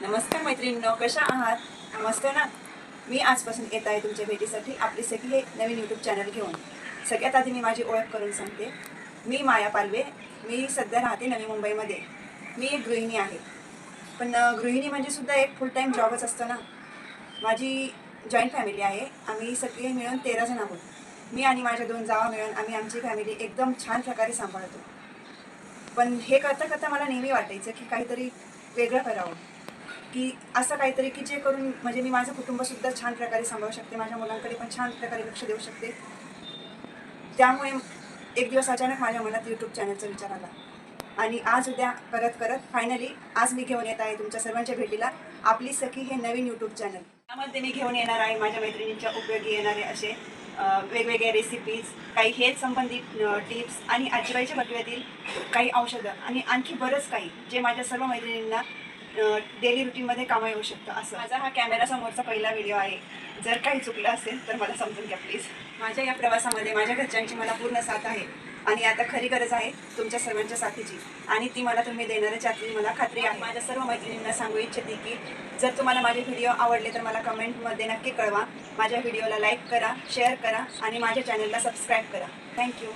नमस्कार मैत्रिणींनो, कशा आहात? मस्त ना. मी आजपासून येत आहे तुमच्या भेटीसाठी आपली सखी हे नवीन यूट्यूब चॅनल घेऊन. सगळ्यात आधी मी माझी ओळख करून सांगते. मी माया पालवे. मी सध्या राहते नवी मुंबईमध्ये. मी एक गृहिणी आहे. पण गृहिणी म्हणजे सुद्धा एक फुल टाईम जॉबच असतो ना. माझी जॉईंट फॅमिली आहे. आम्ही सगळे मिळून 13 जण आहोत. मी आणि माझ्या 2 जावा मिळून आम्ही आमची फॅमिली एकदम छान प्रकारे सांभाळतो. पण हे करता करता मला नेहमी वाटायचं की काहीतरी वेगळं करावं, की असं काहीतरी की जे करून म्हणजे मी माझं कुटुंबसुद्धा छान प्रकारे सांभाळू शकते, माझ्या मुलांकडे पण छान प्रकारे लक्ष देऊ शकते. त्यामुळे एक दिवस अचानक माझ्या मनात यूट्यूब चॅनलचा विचार आला आणि आज उद्या करत करत फायनली आज मी घेऊन येत आहे तुमच्या सर्वांच्या भेटीला आपली सखी हे नवीन यूट्यूब चॅनल. त्यामध्ये मी घेऊन येणार आहे माझ्या मैत्रिणींच्या उपयोगी येणारे असे वेगवेगळ्या रेसिपीज, काही हेल्थ संबंधित टिप्स आणि आजीबाईच्या बटव्यातील काही औषधं आणि आणखी बरंच काही जे माझ्या सर्व मैत्रिणींना डेली रुटीनमध्ये कामं येऊ शकतं. असं माझा हा कॅमेरासमोरचा पहिला व्हिडिओ आहे. जर काही चुकलं असेल तर मला समजून घ्या प्लीज. माझ्या या प्रवासामध्ये माझ्या घरच्यांची मला पूर्ण साथ आहे आणि आता खरी गरज आहे तुमच्या सर्वांच्या साथीची आणि ती मला तुम्ही देणाऱ्याची याची मला खात्री आहे. माझ्या सर्व मैत्रिणींना सांगू इच्छिते की जर तुम्हाला माझे व्हिडिओ आवडले तर मला कमेंटमध्ये नक्की कळवा. माझ्या व्हिडिओला लाईक करा, शेअर करा आणि माझ्या चॅनलला सबस्क्राईब करा. थँक्यू.